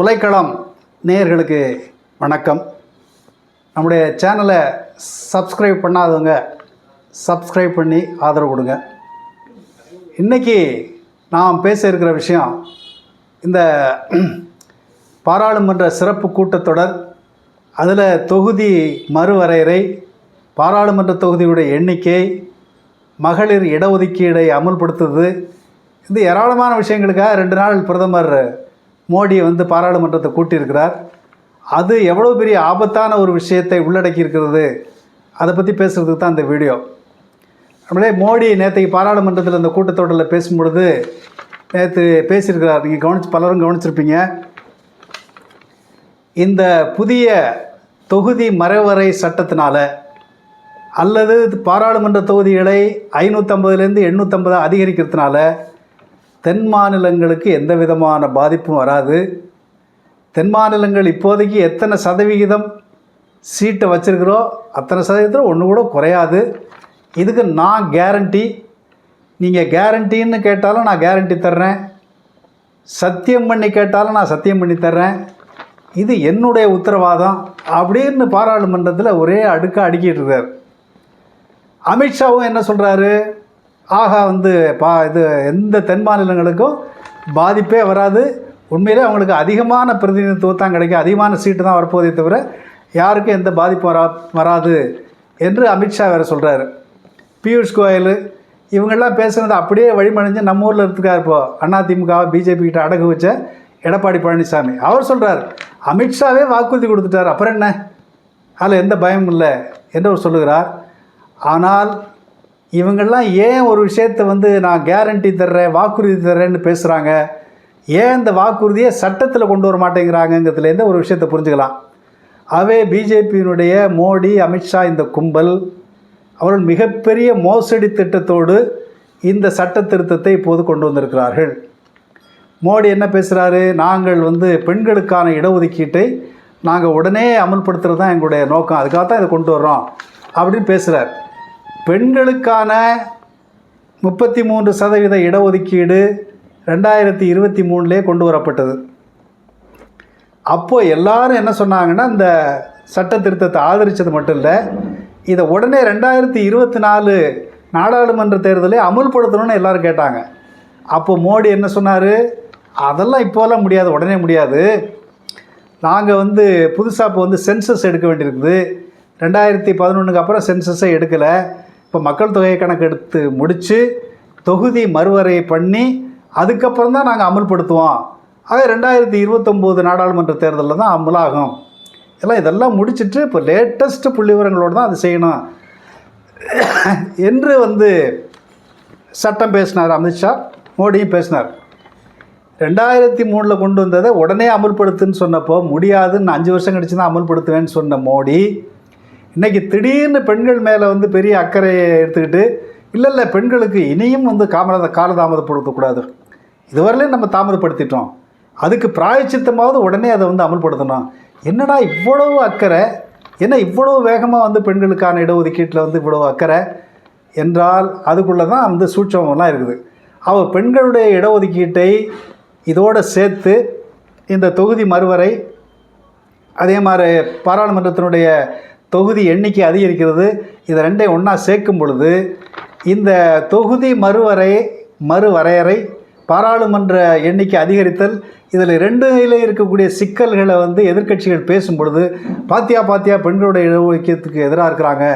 உலைக்களம் நேயர்களுக்கு வணக்கம். நம்முடைய சேனலை சப்ஸ்கிரைப் பண்ணாதவங்க சப்ஸ்கிரைப் பண்ணி ஆதரவு கொடுங்க. இன்றைக்கி நாம் பேச இருக்கிற விஷயம் இந்த பாராளுமன்ற சிறப்பு கூட்டத்தொடர், அதில் தொகுதி மறுவரையறை, பாராளுமன்ற தொகுதியுடைய எண்ணிக்கை, மகளிர் இடஒதுக்கீடை அமுல்படுத்துவது, இந்த ஏராளமான விஷயங்களுக்காக 2 நாள் பிரதமர் மோடி பாராளுமன்றத்தை கூட்டியிருக்கிறார். அது எவ்வளோ பெரிய ஆபத்தான ஒரு விஷயத்தை உள்ளடக்கி இருக்கிறது, அதை பற்றி பேசுகிறதுக்கு தான் இந்த வீடியோ. நம்மளே மோடி நேற்றைக்கு பாராளுமன்றத்தில் இந்த கூட்டத்தொடரில் பேசும்பொழுது நேற்று பேசியிருக்கிறார். நீங்கள் பலரும் கவனிச்சிருப்பீங்க. இந்த புதிய தொகுதி மறுவரை சட்டத்தினால அல்லது பாராளுமன்ற தொகுதிகளை 550லேருந்து 850 அதிகரிக்கிறதுனால தென் மாநிலங்களுக்கு எந்த விதமான பாதிப்பும் வராது. தென் மாநிலங்கள் இப்போதைக்கு எத்தனை சதவிகிதம் சீட்டை வச்சுருக்கிறோ அத்தனை சதவீதத்தில் ஒன்று கூட குறையாது. இதுக்கு நான் கேரண்டி. நீங்கள் கேரண்டின்னு கேட்டாலும் நான் கேரண்டி தர்றேன், சத்தியம் பண்ணி கேட்டாலும் நான் சத்தியம் பண்ணி தர்றேன். இது என்னுடைய உத்தரவாதம் அப்படின்னு பாராளுமன்றத்தில் ஒரே அடுக்கிட்டு இருக்கார். அமித்ஷாவும் என்ன சொல்கிறாரு, ஆகா இது எந்த தென் மாநிலங்களுக்கும் பாதிப்பே வராது, உண்மையிலே அவங்களுக்கு அதிகமான பிரதிநிதித்துவம் தான் கிடைக்கும், அதிகமான சீட்டு தான் வரப்போதே தவிர யாருக்கும் எந்த பாதிப்பும் வராது என்று அமித்ஷா வேறு சொல்கிறாரு. பியூஷ் கோயல் இவங்கெல்லாம் பேசுகிறது அப்படியே வழிமணிஞ்சு நம்ம ஊரில் இருக்கார். இப்போது அதிமுக பிஜேபி கிட்ட அடகு வச்ச எடப்பாடி பழனிசாமி அவர் சொல்கிறார், அமித்ஷாவே வாக்குறுதி கொடுத்துட்டார், அப்புறம் என்ன, அதில் எந்த பயமும் இல்லை என்று அவர் சொல்லுகிறார். ஆனால் இவங்கெல்லாம் ஏன் ஒரு விஷயத்தை நான் கேரண்டி தர்றேன், வாக்குறுதி தர்றேன்னு பேசுகிறாங்க, ஏன் இந்த வாக்குறுதியை சட்டத்தில் கொண்டு வர மாட்டேங்கிறாங்கங்கிறதுலேருந்து ஒரு விஷயத்தை புரிஞ்சுக்கலாம். அவே பிஜேபியினுடைய மோடி, அமித்ஷா இந்த கும்பல் அவர்கள் மிகப்பெரிய மோசடி திட்டத்தோடு இந்த சட்ட திருத்தத்தை இப்போது கொண்டு வந்திருக்கிறார்கள். மோடி என்ன பேசுகிறாரு, நாங்கள் பெண்களுக்கான இடஒதுக்கீட்டை நாங்கள் உடனே அமல்படுத்துகிறது தான் எங்களுடைய நோக்கம், அதுக்காகத்தான் இதை கொண்டு வர்றோம் அப்படின்னு பேசுகிறார். பெண்களுக்கான 33% இடஒதுக்கீடு 2023 கொண்டு வரப்பட்டது. அப்போது எல்லாரும் என்ன சொன்னாங்கன்னா, இந்த சட்ட திருத்தத்தை ஆதரித்தது மட்டும் இல்லை, இதை உடனே 2024 நாடாளுமன்ற தேர்தலை அமுல்படுத்தணும்னு எல்லோரும் கேட்டாங்க. அப்போது மோடி என்ன சொன்னார், அதெல்லாம் இப்போலாம் முடியாது, உடனே முடியாது, நாங்கள் புதுசாக இப்போ சென்சஸ் எடுக்க வேண்டியிருக்குது, 2011 அப்புறம் சென்சஸை எடுக்கலை, இப்போ மக்கள் தொகை கணக்கு எடுத்து முடித்து தொகுதி மறுவரை பண்ணி அதுக்கப்புறம் தான் நாங்கள் அமல்படுத்துவோம், ஆக 2029 நாடாளுமன்ற தேர்தலில் தான் அமலாகும், இதெல்லாம் முடிச்சுட்டு இப்போ லேட்டஸ்ட்டு புள்ளிவிவரங்களோடு தான் அது செய்யணும் என்று சட்டம் பேசினார் அமித்ஷா. மோடியும் பேசினார். 2003 கொண்டு வந்ததை உடனே அமல்படுத்துன்னு சொன்னப்போ முடியாதுன்னு 5 வருஷம் கழிச்சு தான் அமல்படுத்துவேன்னு சொன்ன மோடி இன்றைக்கி திடீர்னு பெண்கள் மேலே பெரிய அக்கறையை எடுத்துக்கிட்டு, இல்லை பெண்களுக்கு இனியும் காலதாமதப்படுத்தக்கூடாது, இதுவரையிலையும் நம்ம தாமதப்படுத்திட்டோம், அதுக்கு பிராயச்சித்தமாவது உடனே அதை அமல்படுத்தணும். என்னடா இவ்வளவு அக்கறை, என்ன இவ்வளவு வேகமாக பெண்களுக்கான இடஒதுக்கீட்டில் இவ்வளவு அக்கறை என்றால் அதுக்குள்ளே தான் சூட்சமெல்லாம் இருக்குது. அவள் பெண்களுடைய இடஒதுக்கீட்டை இதோடு சேர்த்து இந்த தொகுதி மறுவரை, அதே மாதிரி பாராளுமன்றத்தினுடைய தொகுதி எண்ணிக்கை அதிகரிக்கிறது, இதை ரெண்டையும் ஒன்றா சேர்க்கும் பொழுது இந்த தொகுதி மறுவரையறை, பாராளுமன்ற எண்ணிக்கை அதிகரித்தல், இதில் 2 இருக்கக்கூடிய சிக்கல்களை எதிர்க்கட்சிகள் பேசும் பொழுது பாத்தியா பெண்களுடைய இடஒதுக்கீட்டுக்கு எதிராக இருக்கிறாங்க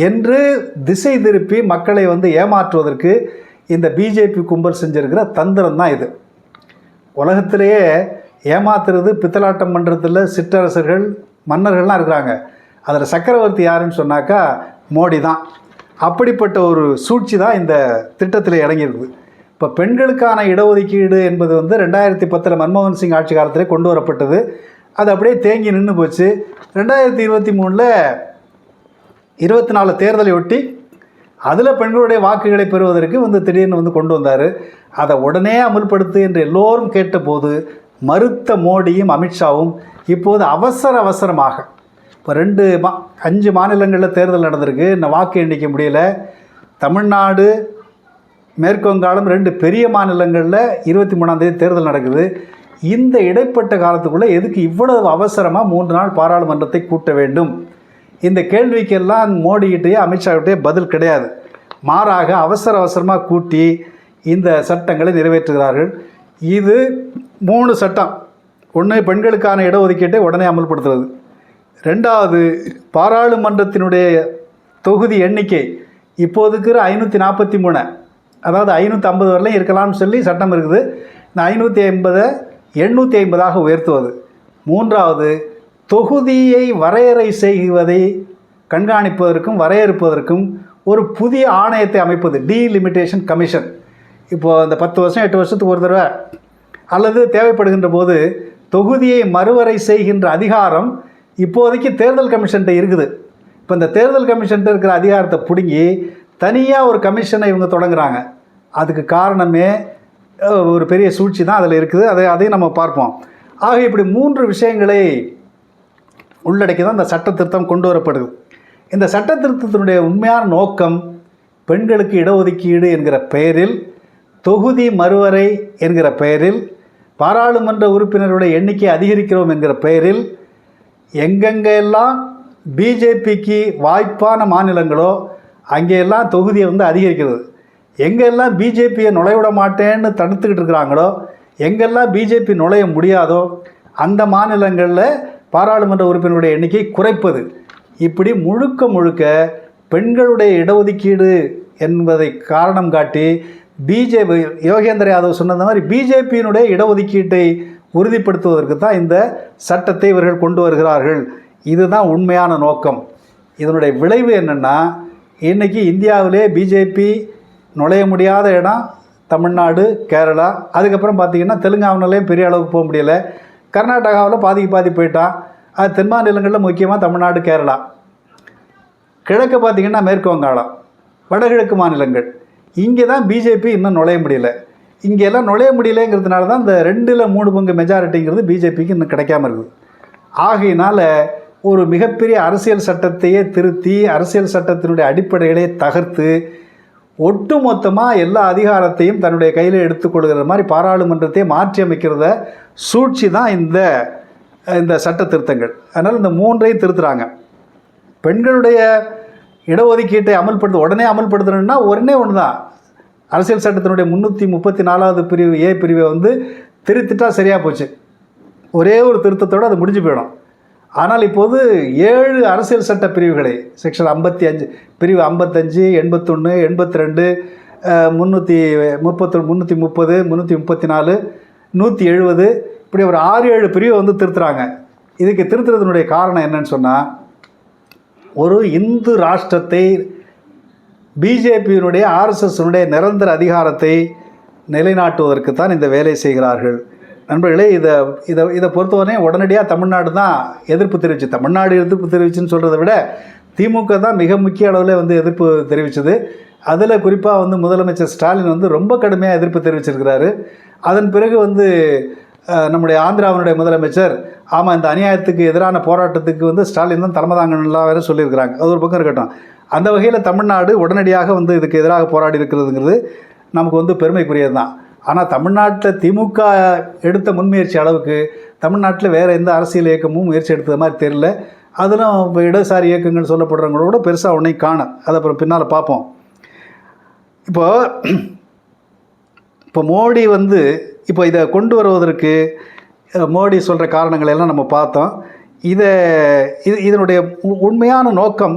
என்று திசை திருப்பி மக்களை ஏமாற்றுவதற்கு இந்த பிஜேபி கும்பல் செஞ்சிருக்கிற தந்திரம் தான் இது. உலகத்திலேயே ஏமாத்துறது, பித்தலாட்டம் பண்ணுறதுல சிற்றரசர்கள் மன்னர்கள்லாம் இருக்கிறாங்க. அதில் சக்கரவர்த்தி யாருன்னு சொன்னாக்கா மோடி தான். அப்படிப்பட்ட ஒரு சூழ்ச்சி தான் இந்த திட்டத்தில் இறங்கியிருக்குது. இப்போ பெண்களுக்கான இடஒதுக்கீடு என்பது 2010 மன்மோகன் சிங் ஆட்சி காலத்திலே கொண்டு வரப்பட்டது. அது அப்படியே தேங்கி நின்று போச்சு. 2023 24 தேர்தலை ஒட்டி அதில் பெண்களுடைய வாக்குகளை பெறுவதற்கு திடீர்னு கொண்டு வந்தார். அதை உடனே அமல்படுத்து என்று எல்லோரும் கேட்டபோது மறுத்த மோடியும் அமித்ஷாவும் இப்போது அவசரமாக இப்போ 5 மாநிலங்களில் தேர்தல் நடந்திருக்கு, இன்னும் வாக்கு எண்ணிக்க முடியல. தமிழ்நாடு, மேற்கு வங்காளம் 2 பெரிய மாநிலங்களில் 23ஆம் தேதி தேர்தல் நடக்குது. இந்த இடைப்பட்ட காலத்துக்குள்ளே எதுக்கு இவ்வளவு அவசரமாக 3 நாள் பாராளுமன்றத்தை கூட்ட வேண்டும்? இந்த கேள்விக்கெல்லாம் மோடிக்கிட்டே அமித்ஷாக்கிட்டே பதில் கிடையாது. மாறாக அவசரமாக கூட்டி இந்த சட்டங்களை நிறைவேற்றுகிறார்கள். இது 3 சட்டம். ஒன்று, பெண்களுக்கான இடஒதுக்கீட்டை உடனே அமல்படுத்துறது. 2வது, பாராளுமன்றத்தினுடைய தொகுதி எண்ணிக்கை இப்போதுக்கு 543, அதாவது 550 வரலையும் இருக்கலாம்னு சொல்லி சட்டம் இருக்குது. இந்த 550 850ஆக உயர்த்துவது. 3வது, தொகுதியை வரையறை செய்வதை கண்காணிப்பதற்கும் வரையறுப்பதற்கும் ஒரு புதிய ஆணையத்தை அமைப்பது, டீலிமிட்டேஷன் கமிஷன். இப்போது இந்த 10 வருஷம் 8 வருஷத்துக்கு ஒரு தடவை அல்லது தேவைப்படுகின்ற போது தொகுதியை மறுவரை செய்கின்ற அதிகாரம் இப்போதைக்கு தேர்தல் கமிஷன்கிட்ட இருக்குது. இப்போ இந்த தேர்தல் கமிஷன்கிட்ட இருக்கிற அதிகாரத்தை பிடுங்கி தனியாக ஒரு கமிஷனை இவங்க தொடங்குறாங்க. அதுக்கு காரணமே ஒரு பெரிய சூழ்ச்சி தான் அதில் இருக்குது. அதையும் நம்ம பார்ப்போம். ஆக இப்படி 3 விஷயங்களை உள்ளடக்கி தான் இந்த சட்ட திருத்தம் கொண்டு வரப்படுது. இந்த சட்ட திருத்தத்தினுடைய உண்மையான நோக்கம் பெண்களுக்கு இடஒதுக்கீடு என்கிற பெயரில், தொகுதி மறுவரை என்கிற பெயரில், பாராளுமன்ற உறுப்பினருடைய எண்ணிக்கை அதிகரிக்கிறோம் என்கிற பெயரில் எங்கெங்கெல்லாம் பிஜேபிக்கு வாய்ப்பான மாநிலங்களோ அங்கெல்லாம் தொகுதியை அதிகரிக்கிறது. எங்கெல்லாம் பிஜேபியை நுழைவிட மாட்டேன்னு தடுத்துக்கிட்டு இருக்கிறாங்களோ, எங்கெல்லாம் பிஜேபி நுழைய முடியாதோ அந்த மாநிலங்களில் பாராளுமன்ற உறுப்பினருடைய எண்ணிக்கை குறைப்பது. இப்படி முழுக்க பெண்களுடைய இடஒதுக்கீடு என்பதை காரணம் காட்டி பிஜேபி, யோகேந்திர யாதவ் சொன்னது மாதிரி பிஜேபியினுடைய இடஒதுக்கீட்டை உறுதிப்படுத்துவதற்கு தான் இந்த சட்டத்தை இவர்கள் கொண்டு வருகிறார்கள். இதுதான் உண்மையான நோக்கம். இதனுடைய விளைவு என்னென்னா, இன்றைக்கி இந்தியாவிலே பிஜேபி நுழைய முடியாத இடம் தமிழ்நாடு, கேரளா. அதுக்கப்புறம் பார்த்திங்கன்னா தெலுங்கானாலையும் பெரிய அளவுக்கு போக முடியலை. கர்நாடகாவில் பாதி போயிட்டான். அது தென் மாநிலங்களில் முக்கியமாக தமிழ்நாடு, கேரளா. கிழக்கு பார்த்திங்கன்னா மேற்கு வங்காளம், வடகிழக்கு மாநிலங்கள். இங்கே தான் பிஜேபி இன்னும் நுழைய முடியல. இங்கெல்லாம் நுழைய முடியலைங்கிறதுனால தான் இந்த 2ல் 3 பங்கு மெஜாரிட்டிங்கிறது பிஜேபிக்கு இன்னும் கிடைக்காம இருக்குது. ஆகையினால் ஒரு மிகப்பெரிய அரசியல் சட்டத்தையே திருத்தி, அரசியல் சட்டத்தினுடைய அடிப்படைகளை தகர்த்து, ஒட்டு மொத்தமாக எல்லா அதிகாரத்தையும் தன்னுடைய கையில் எடுத்துக்கொள்கிற மாதிரி பாராளுமன்றத்தை மாற்றி அமைக்கிறத சூழ்ச்சி தான் இந்த சட்ட திருத்தங்கள். அதனால் இந்த 3ஐயும் திருத்துறாங்க. பெண்களுடைய இடஒதுக்கீட்டை உடனே அமல்படுத்தணும்னா ஒன்று தான், அரசியல் சட்டத்தினுடைய 334வது பிரிவு ஏ பிரிவை திருத்திட்டா சரியாக போச்சு. ஒரே ஒரு திருத்தத்தோடு அது முடிஞ்சு போயிடும். ஆனால் இப்போது 7 அரசியல் சட்ட பிரிவுகளை, செக்ஷன் 55, பிரிவு 55, 81, 82, 330, 334, 170, இப்படி ஒரு 6-7 பிரிவை திருத்துறாங்க. இதுக்கு திருத்துறதுனுடைய காரணம் என்னன்னு சொன்னால், ஒரு இந்து ராஷ்டிரத்தை, பிஜேபியினுடைய ஆர்எஸ்எஸ்னுடைய நிரந்தர அதிகாரத்தை நிலைநாட்டுவதற்கு தான் இந்த வேலை செய்கிறார்கள். நண்பர்களே, இதை பொறுத்தவரை உடனடியாக தமிழ்நாடு தான் எதிர்ப்பு தெரிவிச்சு. தமிழ்நாடு எதிர்ப்பு தெரிவிச்சுன்னு சொல்கிறத விட திமுக தான் மிக முக்கிய அளவில் எதிர்ப்பு தெரிவித்தது. அதில் குறிப்பாக முதலமைச்சர் ஸ்டாலின் ரொம்ப கடுமையாக எதிர்ப்பு தெரிவிச்சிருக்கிறாரு. அதன் பிறகு நம்முடைய ஆந்திராவினுடைய முதலமைச்சர், ஆமாம், இந்த அநியாயத்துக்கு எதிரான போராட்டத்துக்கு ஸ்டாலின் தான் தலைமை தாங்கலாம் வேறு சொல்லியிருக்கிறாங்க. அது ஒரு பக்கம் இருக்கட்டும். அந்த வகையில் தமிழ்நாடு உடனடியாக இதுக்கு எதிராக போராடி இருக்கிறதுங்கிறது நமக்கு பெருமைக்குரியது தான். ஆனால் தமிழ்நாட்டில் திமுக எடுத்த முன்முயற்சி அளவுக்கு தமிழ்நாட்டில் வேறு எந்த அரசியல் இயக்கமும் முயற்சி எடுத்தது மாதிரி தெரியல. அதிலும் இப்போ இடதுசாரி இயக்கங்கள் சொல்லப்படுறவங்களோட பெருசாக ஒன்றையும் காணும். அதை அப்புறம் பின்னால் பார்ப்போம். இப்போ மோடி இப்போ இதை கொண்டு வருவதற்கு மோடி சொல்கிற காரணங்களை எல்லாம் நம்ம பார்த்தோம். இதனுடைய உண்மையான நோக்கம்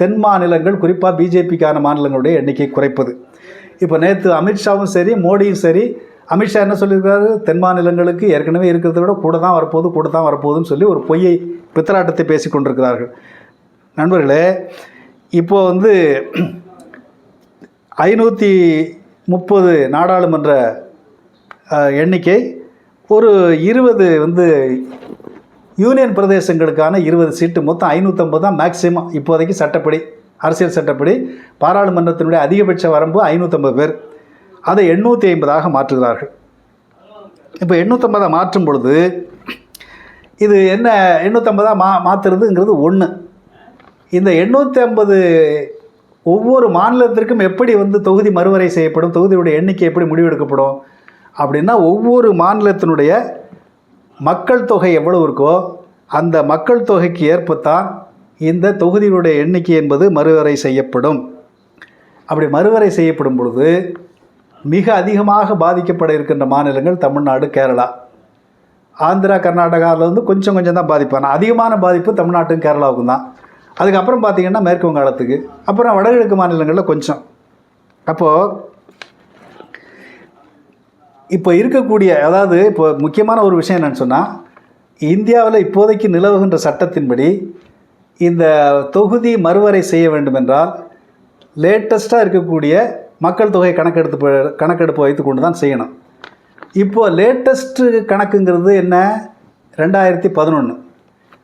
தென் மாநிலங்கள், குறிப்பாக பிஜேபிக்கான மாநிலங்களுடைய எண்ணிக்கை குறைப்பது. இப்போ நேற்று அமித்ஷாவும் சரி, மோடியும் சரி, அமித்ஷா என்ன சொல்லியிருக்காரு, தென் மாநிலங்களுக்கு ஏற்கனவே இருக்கிறத விட கூட தான் வரப்போகுதுன்னு சொல்லி ஒரு பொய்யை பித்தலாட்டத்தை பேசி கொண்டிருக்கிறார்கள். நண்பர்களே, இப்போது 530 நாடாளுமன்ற எண்ணிக்கை, ஒரு 20 யூனியன் பிரதேசங்களுக்கான 20 சீட்டு, மொத்தம் 550 தான் மேக்சிமம் இப்போதைக்கு சட்டப்படி, அரசியல் சட்டப்படி. பாராளுமன்றத்தினுடைய அதிகபட்ச வரம்பு 550 பேர். அதை 850ஆக மாற்றுகிறார்கள். இப்போ 850 மாற்றும் பொழுது இது என்ன, 850 மாற்றுறதுங்கிறது ஒன்று. இந்த 850 ஒவ்வொரு மாநிலத்திற்கும் எப்படி தொகுதி மறுவரை செய்யப்படும், தொகுதியுடைய எண்ணிக்கை எப்படி முடிவெடுக்கப்படும் அப்படின்னா, ஒவ்வொரு மாநிலத்தினுடைய மக்கள் தொகை எவ்வளவு இருக்கோ அந்த மக்கள் தொகைக்கு ஏற்பத்தான் இந்த தொகுதிகளுடைய எண்ணிக்கை என்பது மறுவரை செய்யப்படும். அப்படி மறுவரை செய்யப்படும் பொழுது மிக அதிகமாக பாதிக்கப்பட இருக்கின்ற மாநிலங்கள் தமிழ்நாடு, கேரளா. ஆந்திரா, கர்நாடகாவில் வந்து கொஞ்சம் தான் பாதிப்பாங்க. அதிகமான பாதிப்பு தமிழ்நாட்டுக்கும் கேரளாவுக்கும் தான். அதுக்கப்புறம் பார்த்திங்கன்னா மேற்கு வங்காளத்துக்கு, அப்புறம் வடகிழக்கு மாநிலங்களில் கொஞ்சம். அப்போது இப்போ இருக்கக்கூடிய, அதாவது இப்போ முக்கியமான ஒரு விஷயம் என்னென்னு சொன்னால், இந்தியாவில் இப்போதைக்கு நிலவுகின்ற சட்டத்தின்படி இந்த தொகுதி மறுவரை செய்ய வேண்டும் என்றால் லேட்டஸ்ட்டாக இருக்கக்கூடிய மக்கள் தொகை கணக்கெடுப்பு வைத்து கொண்டு தான் செய்யணும். இப்போது லேட்டஸ்ட்டு கணக்குங்கிறது என்ன? 2011.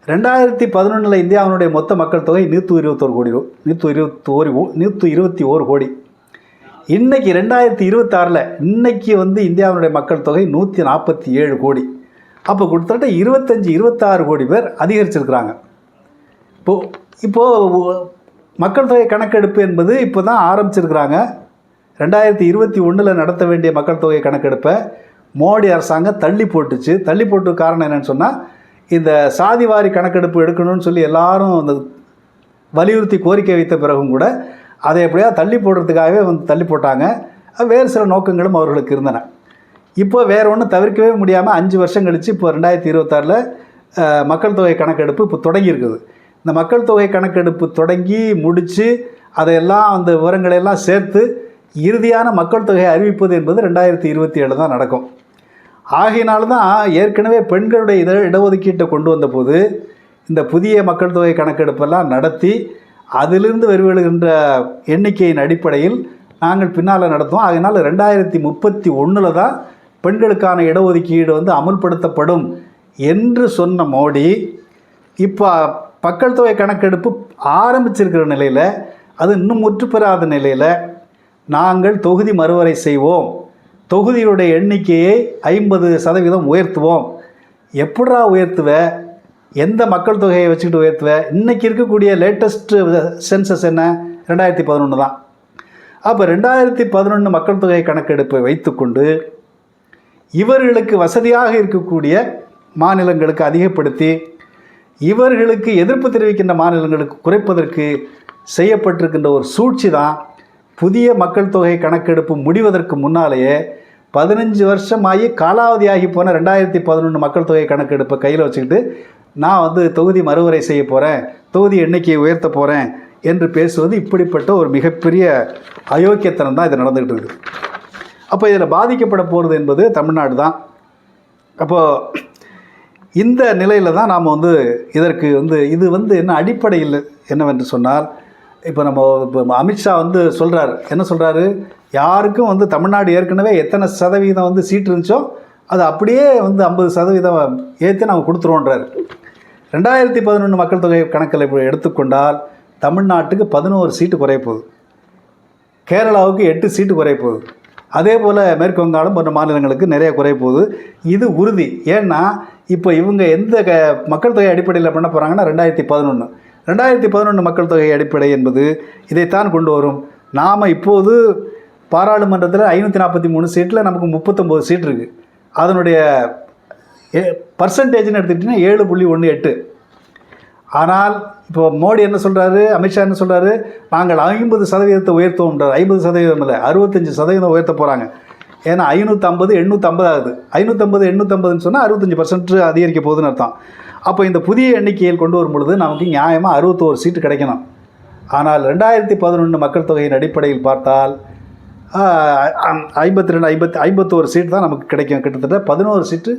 2011 இந்தியாவினுடைய மொத்த மக்கள் தொகை 121 கோடி. இன்றைக்கி 2026 இன்னைக்கு வந்து இந்தியாவினுடைய மக்கள் தொகை 147 கோடி. அப்போ கிட்டத்தட்ட 25-26 கோடி பேர் அதிகரிச்சிருக்கிறாங்க. இப்போது மக்கள் தொகை கணக்கெடுப்பு என்பது இப்போ தான் ஆரம்பிச்சிருக்கிறாங்க. 2021 நடத்த வேண்டிய மக்கள் தொகை கணக்கெடுப்பை மோடி அரசாங்கம் தள்ளி போட்டு காரணம் என்னென்னு சொன்னால், இந்த சாதிவாரி கணக்கெடுப்பு எடுக்கணும்னு சொல்லி எல்லாரும் அந்த வலியுறுத்தி கோரிக்கை வைத்த பிறகும் கூட அதை எப்படியா தள்ளி போடுறதுக்காகவே வந்து தள்ளி போட்டாங்க. வேறு சில நோக்கங்களும் அவர்களுக்கு இருந்தன. இப்போ வேறு ஒன்றும் தவிர்க்கவே முடியாமல் 5 வருஷம் கழித்து இப்போ 2026 மக்கள் தொகை கணக்கெடுப்பு இப்போ தொடங்கியிருக்குது. இந்த மக்கள் தொகை கணக்கெடுப்பு தொடங்கி முடித்து அதையெல்லாம் அந்த விவரங்களையெல்லாம் சேர்த்து இறுதியான மக்கள் தொகையை அறிவிப்பது என்பது 2027 தான் நடக்கும். ஆகையினால்தான் ஏற்கனவே பெண்களுடைய இடஒதுக்கீட்டை கொண்டு வந்தபோது இந்த புதிய மக்கள் தொகை கணக்கெடுப்பெல்லாம் நடத்தி அதிலிருந்து வெளிவருகின்ற எண்ணிக்கையின் அடிப்படையில் நாங்கள் பின்னால் நடத்துவோம். அதனால் 2031 தான் பெண்களுக்கான இடஒதுக்கீடு வந்து அமுல்படுத்தப்படும் என்று சொன்ன மோடி இப்போ மக்கள் தொகை கணக்கெடுப்பு ஆரம்பிச்சிருக்கிற நிலையில், அது இன்னும் முற்று பெறாத நிலையில் நாங்கள் தொகுதி மறுவரை செய்வோம், தொகுதியுடைய எண்ணிக்கையை 50% உயர்த்துவோம். எப்படா உயர்த்துவ? எந்த மக்கள் தொகையை வச்சுக்கிட்டு உயர்த்துவ? இன்றைக்கி இருக்கக்கூடிய லேட்டஸ்ட்டு சென்சஸ் என்ன? 2011 தான். அப்போ 2011 மக்கள் தொகை கணக்கெடுப்பை வைத்துக்கொண்டு இவர்களுக்கு வசதியாக இருக்கக்கூடிய மாநிலங்களுக்கு அதிகப்படுத்தி இவர்களுக்கு எதிர்ப்பு தெரிவிக்கின்ற மாநிலங்களுக்கு குறைப்பதற்கு செய்யப்பட்டிருக்கின்ற ஒரு சூழ்ச்சி தான் புதிய மக்கள் தொகை கணக்கெடுப்பு முடிவதற்கு முன்னாலேயே 15 வருஷமாகி காலாவதியாகி போன 2011 மக்கள் தொகை கணக்கெடுப்பை கையில் வச்சுக்கிட்டு நான் வந்து தொகுதி மறுவரை செய்ய போகிறேன், தொகுதி எண்ணிக்கையை உயர்த்த போகிறேன் என்று பேசுவது இப்படிப்பட்ட ஒரு மிகப்பெரிய அயோக்கியத்தனம் தான் இது நடந்துகிட்டு இருக்குது. அப்போ இதில் பாதிக்கப்பட போகிறது என்பது தமிழ்நாடு தான். அப்போது இந்த நிலையில் தான் நாம் வந்து இதற்கு வந்து இது வந்து என்ன அடிப்படையில் என்னவென்று சொன்னால், இப்போ அமித்ஷா வந்து சொல்கிறார், என்ன சொல்கிறாரு, யாருக்கும் வந்து தமிழ்நாடு ஏற்கனவே எத்தனை சதவீதம் வந்து சீட்டு இருந்துச்சோ அது அப்படியே வந்து 50% ஏற்றி நாங்கள் கொடுத்துருவோன்றார். 2011 மக்கள் தொகை கணக்கில் இப்போ எடுத்துக்கொண்டால் தமிழ்நாட்டுக்கு 11 சீட்டு குறைய போகுது, கேரளாவுக்கு 8 சீட்டு குறைய போகுது, அதே போல் மேற்கு வங்காளம் போன்ற மாநிலங்களுக்கு நிறைய குறைய போகுது. இது உறுதி. ஏன்னா இப்போ இவங்க எந்த மக்கள் தொகை அடிப்படையில் பண்ண போகிறாங்கன்னா 2011 மக்கள் தொகை அடிப்படை என்பது இதைத்தான் கொண்டு வரும். நாம் இப்போது பாராளுமன்றத்தில் 543 சீட்டில் நமக்கு 39 சீட் இருக்குது. அதனுடைய பர்சன்டேஜ்னு எடுத்துக்கிட்டிங்கன்னா 7.18. ஆனால் இப்போ மோடி என்ன சொல்கிறாரு, அமித்ஷா என்ன சொல்கிறாரு, நாங்கள் 50% உயர்த்துவோம்ன்றார். 50% இல்லை, 65% உயர்த்த போகிறாங்க. ஏன்னா 550 850 ஆகுது. 550 850ன்னு சொன்னால் 65% அதிகரிக்க போகுதுன்னு அர்த்தம். அப்போ இந்த புதிய எண்ணிக்கையில் கொண்டு வரும் பொழுது நமக்கு நியாயமாக 61 சீட்டு கிடைக்கணும். ஆனால் 2011 மக்கள் தொகையின் அடிப்படையில் பார்த்தால் 51 சீட்டு தான் நமக்கு கிடைக்கும். கிட்டத்தட்ட 11 சீட்டு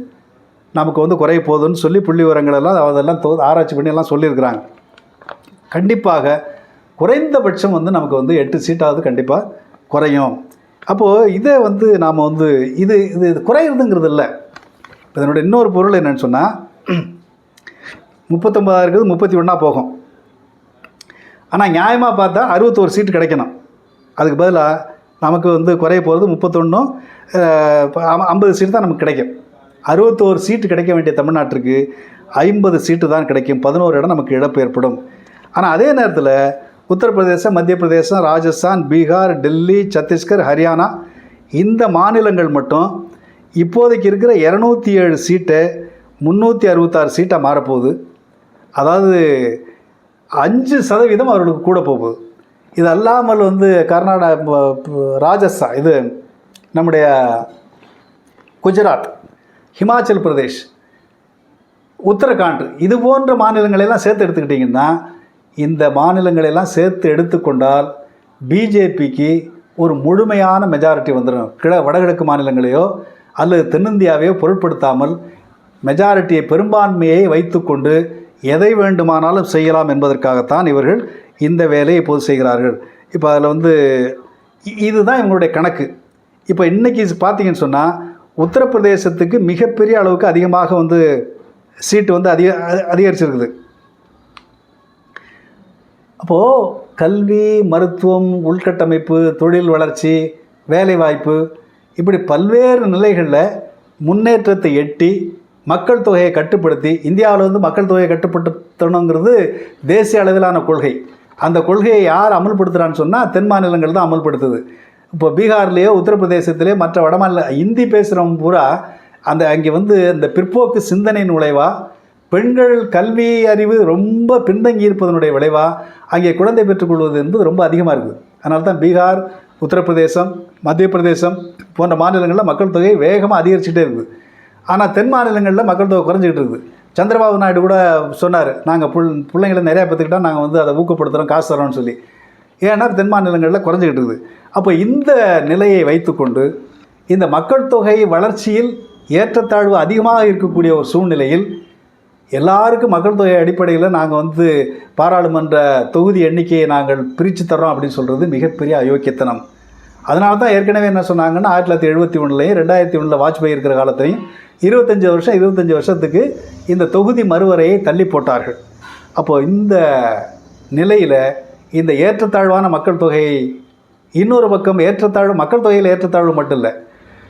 நமக்கு வந்து குறைய போகுதுன்னு சொல்லி புள்ளி விவரங்களெல்லாம் அதெல்லாம் ஆராய்ச்சி பண்ணி எல்லாம் சொல்லியிருக்கிறாங்க. கண்டிப்பாக குறைந்தபட்சம் வந்து நமக்கு வந்து 8 சீட்டாவது கண்டிப்பாக குறையும். அப்போது இதை வந்து நாம் வந்து இது குறையிறதுங்கிறது இல்லை. இதனுடைய இன்னொரு பொருள் என்னென்னு சொன்னால், 39 இருக்குது, 31 போகும். ஆனால் நியாயமாக பார்த்தா 61 சீட்டு கிடைக்கணும். அதுக்கு பதிலாக நமக்கு வந்து குறைய போகிறது 31, 50 சீட்டு தான் நமக்கு கிடைக்கும். 61 சீட்டு கிடைக்க வேண்டிய தமிழ்நாட்டிற்கு 50 சீட்டு தான் கிடைக்கும். 11 இடம் நமக்கு இழப்பு ஏற்படும். ஆனால் அதே நேரத்தில் உத்தரப்பிரதேசம், மத்திய பிரதேசம், ராஜஸ்தான், பீகார், டெல்லி, சத்தீஸ்கர், ஹரியானா இந்த மாநிலங்கள் மட்டும் இப்போதைக்கு இருக்கிற 207 சீட்டை 366 சீட்டாக மாறப்போகுது. அதாவது 5% அவர்களுக்கு கூட போகுது. இது அல்லாமல் வந்து கர்நாடகா, ராஜஸ்தான், இது நம்முடைய குஜராத், ஹிமாச்சல் பிரதேஷ், உத்தரகாண்ட், இது போன்ற மாநிலங்களெல்லாம் சேர்த்து எடுத்துக்கிட்டிங்கன்னா, இந்த மாநிலங்களெல்லாம் சேர்த்து எடுத்துக்கொண்டால் பிஜேபிக்கு ஒரு முழுமையான மெஜாரிட்டி வந்துடும். வடகிழக்கு மாநிலங்களையோ அல்லது தென்னிந்தியாவையோ பொருட்படுத்தாமல் மெஜாரிட்டியை, பெரும்பான்மையை வைத்துக்கொண்டு எதை வேண்டுமானாலும் செய்யலாம் என்பதற்காகத்தான் இவர்கள் இந்த வேலையை இப்போது செய்கிறார்கள். இப்போ அதில் வந்து இதுதான் இவங்களுடைய கணக்கு. இப்போ இன்றைக்கி பார்த்தீங்கன்னு சொன்னால் உத்தரப்பிரதேசத்துக்கு மிகப்பெரிய அளவுக்கு அதிகமாக வந்து சீட்டு வந்து அதிகரிச்சிருக்குது. அப்போது கல்வி, மருத்துவம், உள்கட்டமைப்பு, தொழில் வளர்ச்சி, வேலைவாய்ப்பு, இப்படி பல்வேறு நிலைகளில் முன்னேற்றத்தை எட்டி மக்கள் தொகையை கட்டுப்படுத்தி, இந்தியாவில் வந்து மக்கள் தொகையை கட்டுப்படுத்தணுங்கிறது தேசிய அளவிலான கொள்கை. அந்த கொள்கையை யார் அமல்படுத்துகிறான்னு சொன்னால் தென் மாநிலங்கள் தான் அமல்படுத்துது. இப்போ பீகார்லேயோ உத்தரப்பிரதேசத்துலேயோ மற்ற வடமாநில ஹிந்தி பேசுகிறவங்க பூரா அங்கே வந்து இந்த பிற்போக்கு சிந்தனையின் விளைவாக, பெண்கள் கல்வி அறிவு ரொம்ப பின்தங்கி இருப்பதனுடைய விளைவாக அங்கே குழந்தை பெற்றுக்கொள்வது என்பது ரொம்ப அதிகமாக இருக்குது. அதனால தான் பீகார், உத்தரப்பிரதேசம், மத்திய பிரதேசம் போன்ற மாநிலங்களில் மக்கள் தொகை வேகமாக அதிகரிச்சுட்டே இருக்குது. ஆனால் தென் மாநிலங்களில் மக்கள் தொகை குறைஞ்சிக்கிட்டு இருக்குது. சந்திரபாபு நாயுடு கூட சொன்னார், நாங்கள் பிள்ளைங்களை நிறையா பெற்றுக்கிட்டால் நாங்கள் வந்து அதை ஊக்கப்படுத்துகிறோம், காசு தரோம்னு சொல்லி. ஏன்னா தென் மாநிலங்களில் குறைஞ்சிக்கிட்டு இருக்குது. அப்போ இந்த நிலையை வைத்துக்கொண்டு இந்த மக்கள் தொகை வளர்ச்சியில் ஏற்றத்தாழ்வு அதிகமாக இருக்கக்கூடிய ஒரு சூழ்நிலையில் எல்லாருக்கும் மக்கள் தொகை அடிப்படையில் நாங்கள் வந்து பாராளுமன்ற தொகுதி எண்ணிக்கையை நாங்கள் பிரித்து தர்றோம் அப்படின்னு சொல்கிறது மிகப்பெரிய அயோக்கியத்தனம். அதனால தான் ஏற்கனவே என்ன சொன்னாங்கன்னா 1971 2001 வாஜ்பாய் இருக்கிற காலத்தையும் 25 வருஷத்துக்கு இந்த தொகுதி மறுவரையை தள்ளி போட்டார்கள். அப்போது இந்த நிலையில் இந்த ஏற்றத்தாழ்வான மக்கள் தொகையை, இன்னொரு பக்கம் ஏற்றத்தாழ்வு, மக்கள் தொகையில் ஏற்றத்தாழ்வு மட்டும் இல்லை,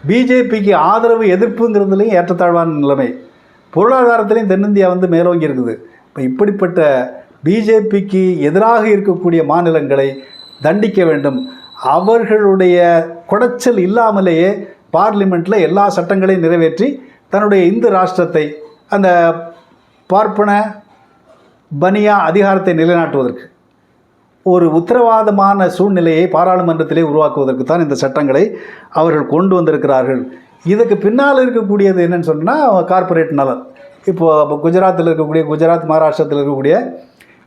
பிஜேபிக்கு ஆதரவு எதிர்ப்புங்கிறதுலையும் ஏற்றத்தாழ்வான நிலைமை, பொருளாதாரத்திலையும் தென்னிந்தியா வந்து மேலோங்கி இருக்குது. இப்போ இப்படிப்பட்ட பிஜேபிக்கு எதிராக இருக்கக்கூடிய மாநிலங்களை தண்டிக்க வேண்டும். அவர்களுடைய குடைச்சல் இல்லாமலேயே பார்லிமெண்ட்டில் எல்லா சட்டங்களையும் நிறைவேற்றி தன்னுடைய இந்து ராஷ்டிரத்தை, அந்த பார்ப்பன பனியா அதிகாரத்தை நிலைநாட்டுவதற்கு ஒரு உத்தரவாதமான சூழ்நிலையை பாராளுமன்றத்திலே உருவாக்குவதற்கு தான் இந்த சட்டங்களை அவர்கள் கொண்டு வந்திருக்கிறார்கள். இதுக்கு பின்னால் இருக்கக்கூடியது என்னென்னு சொன்னால் கார்ப்பரேட் நலன். இப்போது குஜராத்தில் இருக்கக்கூடிய, குஜராத் மகாராஷ்டிரத்தில் இருக்கக்கூடிய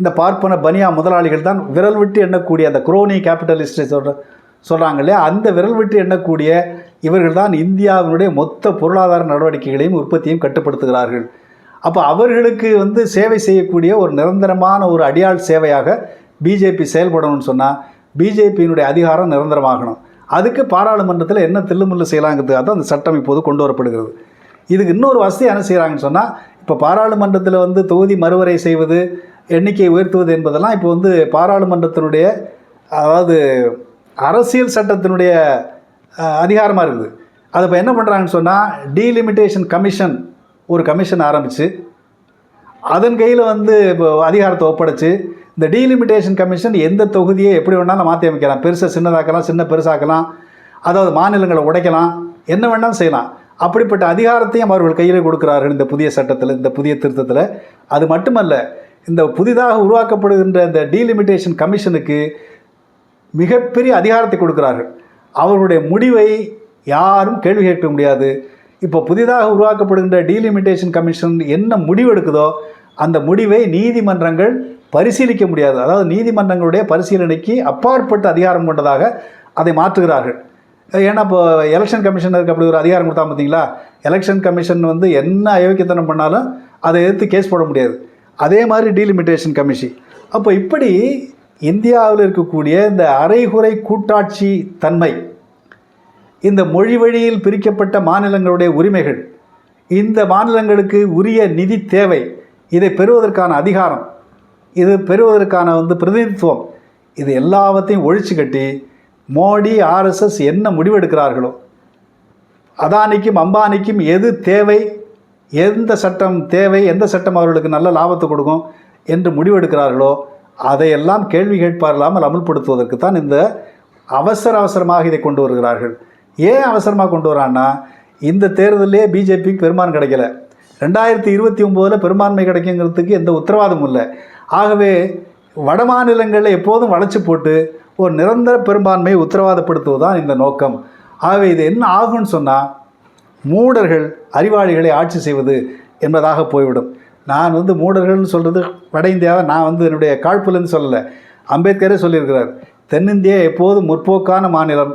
இந்த பார்ப்பன பனியா முதலாளிகள் தான் விரல் விட்டு எண்ணக்கூடிய, அந்த குரோனி கேபிட்டலிஸ்ட்டை சொல்கிறாங்க இல்லையா, அந்த விரல் விட்டு எண்ணக்கூடிய இவர்கள் தான் இந்தியாவினுடைய மொத்த பொருளாதார நடவடிக்கைகளையும் உற்பத்தியையும் கட்டுப்படுத்துகிறார்கள். அப்போ அவர்களுக்கு வந்து சேவை செய்யக்கூடிய ஒரு நிரந்தரமான ஒரு அடியாள் சேவையாக பிஜேபி செயல்படணும்னு சொன்னால் பிஜேபியினுடைய அதிகாரம் நிரந்தரமாகணும். அதுக்கு பாராளுமன்றத்தில் என்ன தில்லுமுள்ளு செய்யலாங்கிறதுக்காக தான் அந்த சட்டம் இப்போது கொண்டு வரப்படுகிறது. இதுக்கு இன்னொரு வசதி என்ன செய்கிறாங்கன்னு சொன்னால், இப்போ பாராளுமன்றத்தில் வந்து தொகுதி மறுவரை செய்வது, எண்ணிக்கையை உயர்த்துவது என்பதெல்லாம் இப்போ வந்து பாராளுமன்றத்தினுடைய, அதாவது அரசியல் சட்டத்தினுடைய அதிகாரமாக இருக்குது. அதை இப்போ என்ன பண்ணுறாங்கன்னு சொன்னால், டீலிமிட்டேஷன் கமிஷன், ஒரு கமிஷன் ஆரம்பித்து அதன் கையில் வந்து இப்போ அதிகாரத்தை ஒப்படைச்சு, இந்த டீலிமிட்டேஷன் கமிஷன் எந்த தொகுதியை எப்படி வேணாலும் மாற்றி அமைக்கலாம், பெருசை சின்னதாக்கலாம், சின்ன பெருசாக்கலாம், அதாவது மாநிலங்களை உடைக்கலாம், என்ன வேணாலும் செய்யலாம். அப்படிப்பட்ட அதிகாரத்தையும் அவர்கள் கையில் கொடுக்குறார்கள் இந்த புதிய சட்டத்தில், இந்த புதிய திருத்தத்தில். அது மட்டுமல்ல, இந்த புதிதாக உருவாக்கப்படுகின்ற இந்த டீலிமிட்டேஷன் கமிஷனுக்கு மிகப்பெரிய அதிகாரத்தை கொடுக்கிறார்கள். அவர்களுடைய முடிவை யாரும் கேள்வி கேட்க முடியாது. இப்போ புதிதாக உருவாக்கப்படுகின்ற டீலிமிட்டேஷன் கமிஷன் என்ன முடிவு எடுக்குதோ அந்த முடிவை நீதிமன்றங்கள் பரிசீலிக்க முடியாது. அதாவது நீதிமன்றங்களுடைய பரிசீலனைக்கு அப்பாற்பட்ட அதிகாரம் கொண்டதாக அதை மாற்றுகிறார்கள். ஏன்னா இப்போ எலெக்ஷன் கமிஷனருக்கு அப்படி ஒரு அதிகாரம் கொடுத்தா பார்த்தீங்களா, எலெக்ஷன் கமிஷன் வந்து என்ன அயோக்கியத்தனம் பண்ணாலும் அதை எதிர்த்து கேஸ் போட முடியாது. அதே மாதிரி டீலிமிட்டேஷன் கமிஷன். அப்போ இப்படி இந்தியாவில் இருக்கக்கூடிய இந்த அரைகுறை கூட்டாட்சி தன்மை, இந்த மொழி வழியில் பிரிக்கப்பட்ட மாநிலங்களுடைய உரிமைகள், இந்த மாநிலங்களுக்கு உரிய நிதி தேவை, இதை பெறுவதற்கான அதிகாரம், இது பெறுவதற்கான வந்து பிரதிநிதித்துவம், இது எல்லாவற்றையும் ஒழிச்சு கட்டி மோடி ஆர்எஸ்எஸ் என்ன முடிவெடுக்கிறார்களோ, அதானிக்கும் அம்பானிக்கும் எது தேவை, எந்த சட்டம் தேவை, எந்த சட்டம் அவர்களுக்கு நல்ல லாபத்தை கொடுக்கும் என்று முடிவெடுக்கிறார்களோ அதையெல்லாம் கேள்வி கேட்பார்களாமல் அமல்படுத்துவதற்கு தான் இந்த அவசரமாக இதை கொண்டு வருகிறார்கள். ஏன் அவசரமாக கொண்டு வரான்னா, இந்த தேர்தலே பிஜேபிக்கு பெரும்பான்மை கிடைக்கல. 2029 பெரும்பான்மை கிடைக்குங்கிறதுக்கு எந்த உத்தரவாதமும் இல்லை. ஆகவே வட மாநிலங்களில் எப்போதும் வளைச்சி போட்டு ஒரு நிரந்தர பெரும்பான்மையை உத்தரவாதப்படுத்துவதுதான் இந்த நோக்கம். ஆகவே இது என்ன ஆகும்னு சொன்னால், மூடர்கள் அறிவாளிகளை ஆட்சி செய்வது என்பதாக போய்விடும். நான் மூடர்கள்னு சொல்கிறது வட இந்தியாவை நான் என்னுடைய காழ்ப்புலேருந்து சொல்லலை. அம்பேத்கரே சொல்லியிருக்கிறார், தென்னிந்தியா எப்போதும் முற்போக்கான மாநிலம்,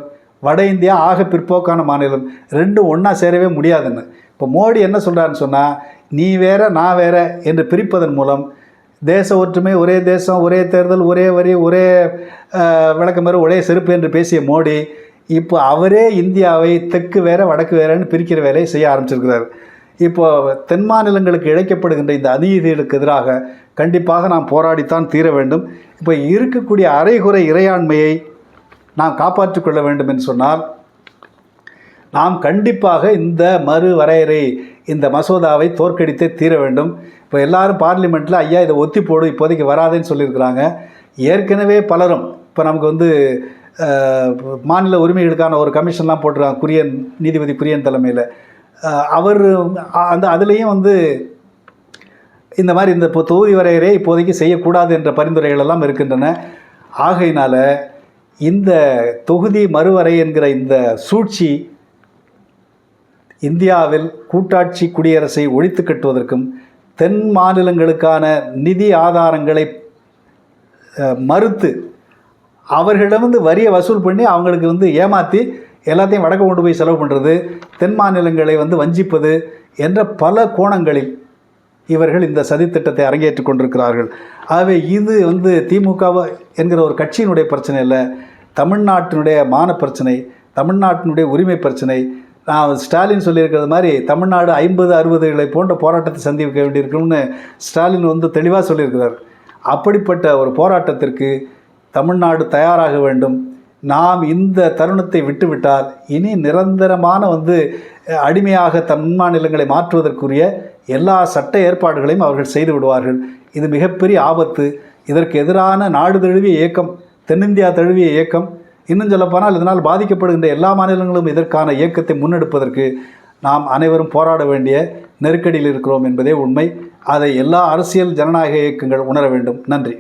வட இந்தியா ஆக பிற்போக்கான மாநிலம், ரெண்டும் ஒன்றா சேரவே முடியாதுன்னு. இப்போ மோடி என்ன சொல்கிறாருன்னு சொன்னால், நீ வேற நான் வேற என்று பிரிப்பதன் மூலம் தேச ஒற்றுமை, ஒரே தேசம், ஒரே தேர்தல், ஒரே வரி, ஒரே விளக்கமறு, ஒரே செருப்பு என்று பேசிய மோடி இப்போ அவரே இந்தியாவை தெற்கு வேற வடக்கு வேறன்னு பிரிக்கிற வேலையை செய்ய ஆரம்பிச்சிருக்கிறார். இப்போ தென் மாநிலங்களுக்கு இழைக்கப்படுகின்ற இந்த அநீதிகளுக்கு எதிராக கண்டிப்பாக நாம் போராடித்தான் தீர வேண்டும். இப்போ இருக்கக்கூடிய அரைகுறை இறையாண்மையை நாம் காப்பாற்றிக் கொள்ள வேண்டும் என்று சொன்னால், நாம் கண்டிப்பாக இந்த மறு வரையறை, இந்த மசோதாவை தோற்கடித்தே தீர வேண்டும். இப்போ எல்லாரும் பார்லிமெண்ட்டில் ஐயா இதை ஒத்தி போடு, இப்போதைக்கு வராதுன்னு சொல்லியிருக்கிறாங்க. ஏற்கனவே பலரும் இப்போ நமக்கு மாநில உரிமைகளுக்கான ஒரு கமிஷன்லாம் போட்டிருக்காங்க, குரியன் நீதிபதி குரியன் தலைமையில். அவர் அதுலேயும் இந்த மாதிரி இந்த இப்போ தொகுதி வரையறை இப்போதைக்கு செய்யக்கூடாது என்ற பரிந்துரைகள் எல்லாம் இருக்கின்றன. ஆகையினால் இந்த தொகுதி மறுவரை என்கிற இந்த சூழ்ச்சி இந்தியாவில் கூட்டாட்சி குடியரசை ஒழித்து கட்டுவதற்கும், தென் மாநிலங்களுக்கான நிதி ஆதாரங்களை மறுத்து அவர்களிடம் வரியை வசூல் பண்ணி அவங்களுக்கு ஏமாற்றி எல்லாத்தையும் வடக்கு கொண்டு போய் செலவு பண்ணுறது, தென் மாநிலங்களை வஞ்சிப்பது என்ற பல கோணங்களில் இவர்கள் இந்த சதித்திட்டத்தை அரங்கேற்றிக் கொண்டிருக்கிறார்கள். ஆகவே இது திமுக என்கிற ஒரு கட்சியினுடைய பிரச்சனை இல்லை, தமிழ்நாட்டினுடைய மான பிரச்சனை, தமிழ்நாட்டினுடைய உரிமை பிரச்சனை. நான் ஸ்டாலின் சொல்லியிருக்கிறது மாதிரி தமிழ்நாடு 50-60களை போன்ற போராட்டத்தை சந்திக்க வேண்டியிருக்குன்னு ஸ்டாலின் தெளிவாக சொல்லியிருக்கிறார். அப்படிப்பட்ட ஒரு போராட்டத்திற்கு தமிழ்நாடு தயாராக வேண்டும். நாம் இந்த தருணத்தை விட்டுவிட்டால் இனி நிரந்தரமான அடிமையாக தென் மாநிலங்களை மாற்றுவதற்குரிய எல்லா சட்ட ஏற்பாடுகளையும் அவர்கள் செய்து விடுவார்கள். இது மிகப்பெரிய ஆபத்து. இதற்கு எதிரான நாடு தழுவிய இயக்கம், தென்னிந்தியா தழுவிய இயக்கம், இன்னும் சொல்லப்போனால் இதனால் பாதிக்கப்படுகின்ற எல்லா மாநிலங்களும் இதற்கான இயக்கத்தை முன்னெடுப்பதற்கு நாம் அனைவரும் போராட வேண்டிய நெருக்கடியில் இருக்கிறோம் என்பதே உண்மை. அதை எல்லா அரசியல் ஜனநாயக இயக்கங்கள் உணர வேண்டும். நன்றி.